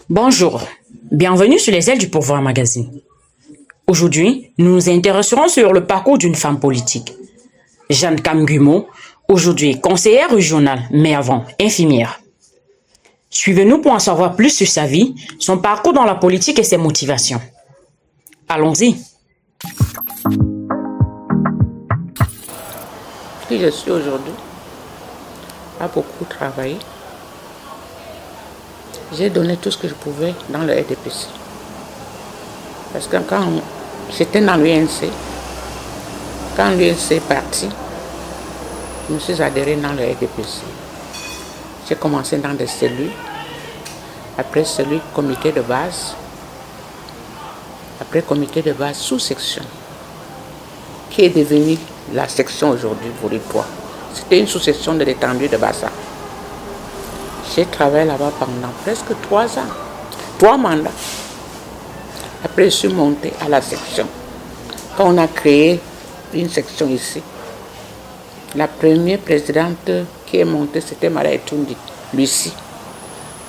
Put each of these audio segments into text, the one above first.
Bonjour, bienvenue sur les ailes du pouvoir magazine. Aujourd'hui, nous nous intéresserons sur le parcours d'une femme politique. Jeanne Kamgumo, aujourd'hui conseillère régionale, mais avant infirmière. Suivez-nous pour en savoir plus sur sa vie, son parcours dans la politique et ses motivations. Allons-y. Qui je suis aujourd'hui, a beaucoup travaillé. J'ai donné tout ce que je pouvais dans le RDPC. Parce que quand j'étais dans l'UNC, quand l'UNC est parti, je me suis adhéré dans le RDPC. J'ai commencé dans des cellules, après cellules comité de base, après comité de base sous-section, qui est devenue la section aujourd'hui pour les toits. C'était une sous-section de l'étendue de Bassa. J'ai travaillé là-bas pendant presque 3 ans, 3 mandats. Après, je suis montée à la section. Quand on a créé une section ici, la première présidente qui est montée, c'était Maria Etundi, Lucie.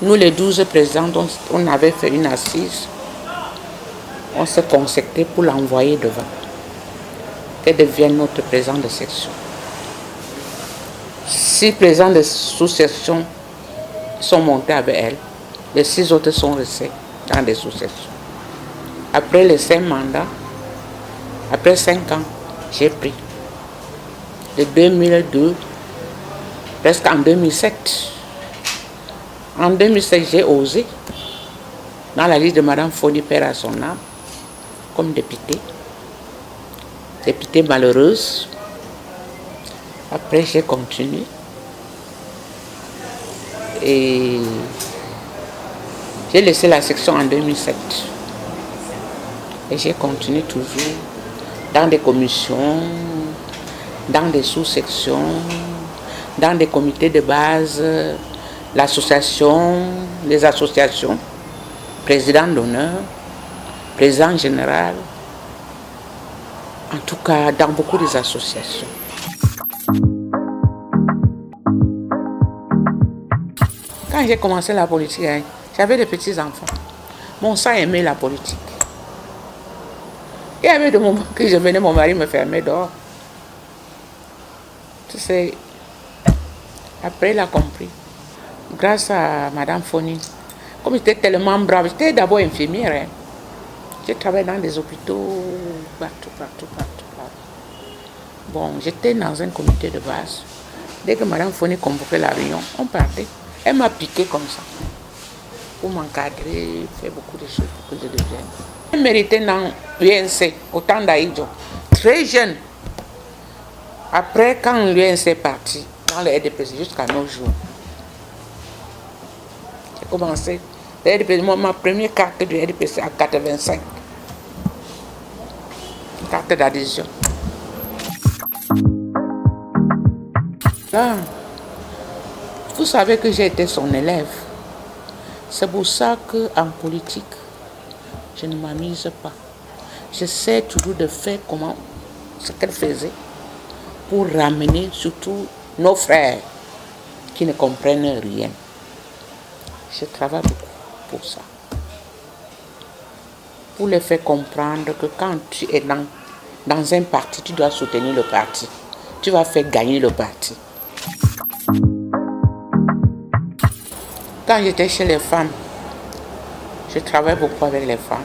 Nous, les 12 présidents, on avait fait une assise. On s'est consacré pour l'envoyer devant, qu'elle devienne notre président de section. 6 présidents de sous-section sont montés avec elle. Les 6 autres sont restés dans des sous-sections. Après les 5 mandats, après 5 ans, j'ai pris. De 2002, presque en 2007. En 2007, j'ai osé, dans la liste de Mme Foni Père à son âme, comme députée. Députée malheureuse. Après, j'ai continué. Et j'ai laissé la section en 2007. Et j'ai continué toujours dans des commissions, dans des sous-sections, dans des comités de base, l'association, les associations, président d'honneur, président général, en tout cas dans beaucoup des associations. Quand j'ai commencé la politique, j'avais des petits-enfants. Mon sang aimait la politique. Il y avait des moments que je venais, mon mari me fermait dehors. Tu sais, après il a compris. Grâce à Mme Foni, comme j'étais tellement brave, j'étais d'abord infirmière. J'ai travaillé dans des hôpitaux, partout. Bon, j'étais dans un comité de base. Dès que Mme Foni convoquait la réunion, on partait. Elle m'a piqué comme ça, pour m'encadrer, faire beaucoup de choses pour que je devienne. Elle méritait dans l'UNC, au temps d'Aïdjo, très jeune. Après, quand l'UNC est parti, dans le RDPC, jusqu'à nos jours, j'ai commencé le RDPC, ma première carte du RDPC à 85. Une carte d'adhésion. Là, vous savez que j'ai été son élève. C'est pour ça qu'en politique, je ne m'amuse pas. J'essaie toujours de faire ce qu'elle faisait pour ramener surtout nos frères qui ne comprennent rien. Je travaille beaucoup pour ça. Pour les faire comprendre que quand tu es dans un parti, tu dois soutenir le parti. Tu vas faire gagner le parti. Quand j'étais chez les femmes, je travaillais beaucoup avec les femmes.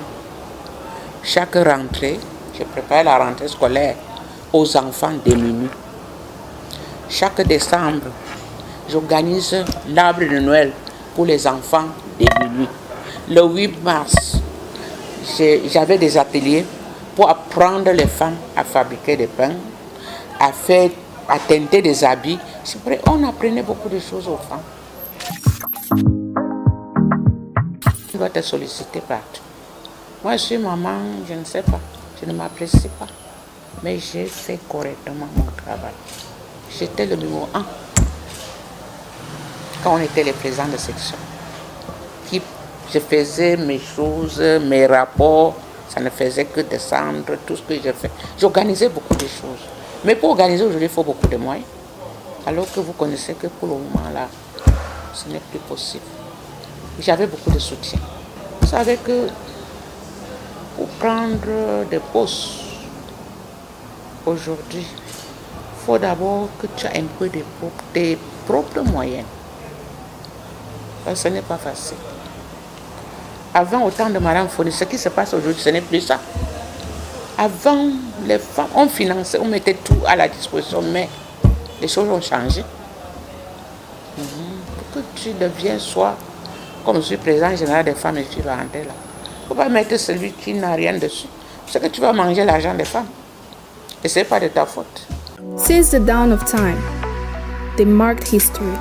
Chaque rentrée, je préparais la rentrée scolaire aux enfants démunis. Chaque décembre, j'organise l'arbre de Noël pour les enfants démunis. Le 8 mars, j'avais des ateliers pour apprendre les femmes à fabriquer des pains, à teinter des habits. C'est vrai, on apprenait beaucoup de choses aux femmes. On doit te solliciter partout. Moi, je suis maman, je ne sais pas, je ne m'apprécie pas. Mais j'ai fait correctement mon travail. J'étais le numéro 1 quand on était les présidents de section. Je faisais mes choses, mes rapports, ça ne faisait que descendre, tout ce que j'ai fait. J'organisais beaucoup de choses. Mais pour organiser aujourd'hui, il faut beaucoup de moyens. Alors que vous connaissez que pour le moment là, ce n'est plus possible. J'avais beaucoup de soutien. savez que pour prendre des postes aujourd'hui, il faut d'abord que tu aies un peu tes propres moyens. Parce que ce n'est pas facile. Avant, au temps de Madame Foni, ce qui se passe aujourd'hui, ce n'est plus ça. Avant, les femmes, on finançait, on mettait tout à la disposition, mais les choses ont changé. Pour que tu deviennes soit, comme je suis président général des femmes et filles volontaires, là. Il ne faut pas mettre celui qui n'a rien dessus. C'est que tu vas manger l'argent des femmes. Et ce n'est pas de ta faute. Since the dawn of time, they marked history.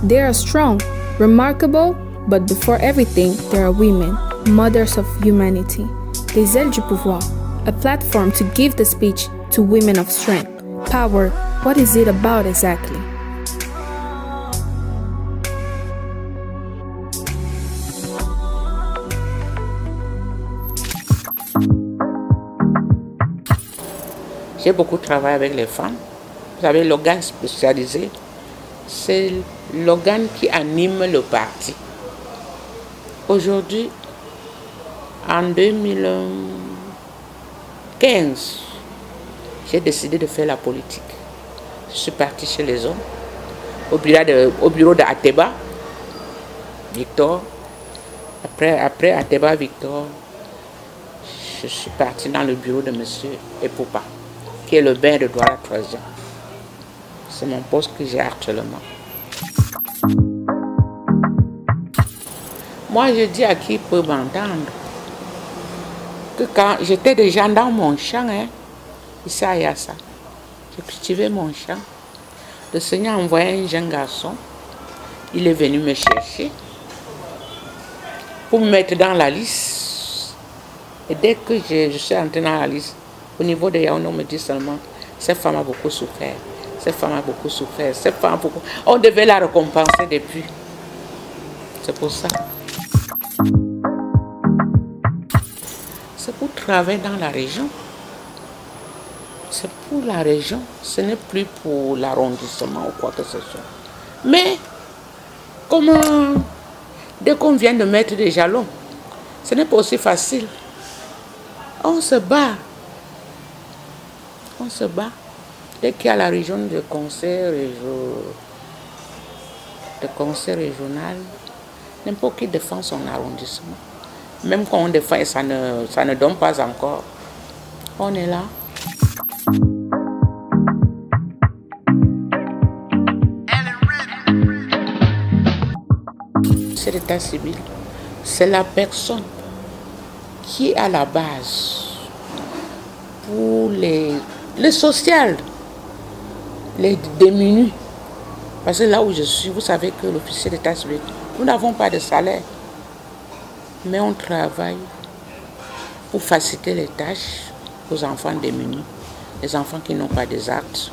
They are strong, remarkable, but before everything, there are women, mothers of humanity. Les ailes du pouvoir, a platform to give the speech to women of strength. Power, what is it about exactly? J'ai beaucoup travaillé avec les femmes. Vous savez, l'organe spécialisé, c'est l'organe qui anime le parti. Aujourd'hui, en 2015, j'ai décidé de faire la politique. Je suis partie chez les hommes, au bureau d'Ateba, Victor. Après Ateba, Victor, je suis partie dans le bureau de M. Epoupa, qui est le bain de Douala 3e. C'est mon poste que j'ai actuellement. Moi, je dis à qui peut m'entendre que quand j'étais déjà dans mon champ, ici à Yassa, j'ai cultivé mon champ. Le Seigneur a envoyé un jeune garçon. Il est venu me chercher pour me mettre dans la liste. Et dès que je suis entrée dans la liste, au niveau de Yaoundé, on me dit seulement, cette femme a beaucoup souffert. Cette femme a beaucoup souffert. Cette femme a beaucoup... On devait la récompenser depuis. C'est pour ça. C'est pour travailler dans la région. C'est pour la région. Ce n'est plus pour l'arrondissement ou quoi que ce soit. Mais, dès qu'on vient de mettre des jalons, ce n'est pas aussi facile. On se bat. On se bat. Dès qu'il y a la région de conseil régional, n'importe qui défend son arrondissement. Même quand on défend et ça ne donne pas encore, on est là. C'est l'état civil. C'est la personne qui est à la base pour le social, les démunis. Parce que là où je suis, vous savez que l'officier d'état civil, nous n'avons pas de salaire. Mais on travaille pour faciliter les tâches aux enfants démunis, les enfants qui n'ont pas des actes,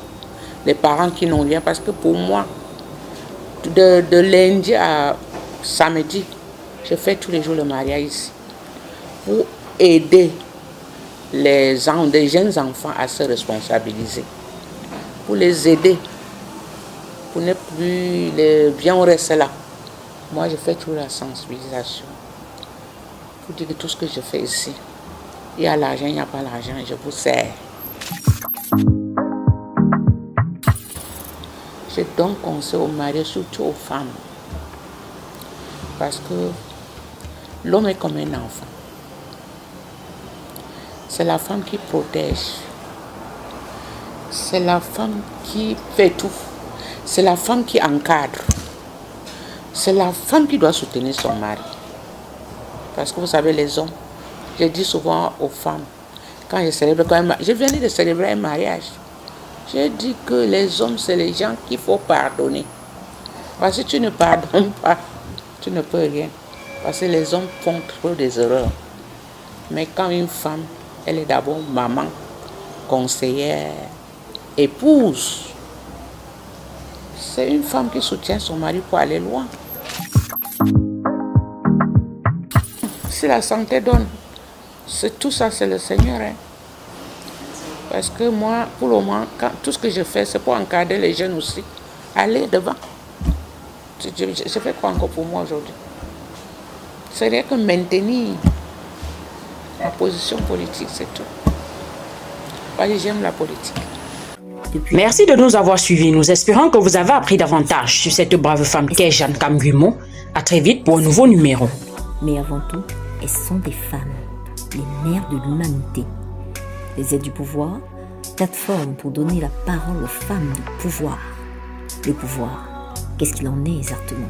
les parents qui n'ont rien. Parce que pour moi, de lundi à samedi, je fais tous les jours le mariage ici pour aider les jeunes enfants à se responsabiliser, pour les aider, pour ne plus viens on reste là. Moi je fais toujours la sensibilisation pour dire que tout ce que je fais ici, il y a l'argent, il n'y a pas l'argent, je vous sers. Je donne conseil aux mariés, surtout aux femmes, parce que l'homme est comme un enfant. C'est la femme qui protège. C'est la femme qui fait tout. C'est la femme qui encadre. C'est la femme qui doit soutenir son mari. Parce que vous savez, les hommes, je dis souvent aux femmes, quand je venais de célébrer un mariage, je dis que les hommes, c'est les gens qu'il faut pardonner. Parce que si tu ne pardonnes pas, tu ne peux rien. Parce que les hommes font trop des erreurs. Mais quand une femme, elle est d'abord maman, conseillère, épouse, c'est une femme qui soutient son mari pour aller loin. Si la santé donne, tout ça, c'est le Seigneur. Parce que moi, pour le moment, tout ce que je fais, c'est pour encadrer les jeunes aussi. Aller devant. Je fais quoi encore pour moi aujourd'hui? serait que maintenir ma position politique, c'est tout. Parce que j'aime la politique. Merci de nous avoir suivis. Nous espérons que vous avez appris davantage sur cette brave femme qu'est Jeanne Kam-Guimo. À très vite pour un nouveau numéro. Mais avant tout, elles sont des femmes, les mères de l'humanité. Les aides du pouvoir, plateforme pour donner la parole aux femmes du pouvoir. Le pouvoir, qu'est-ce qu'il en est exactement ?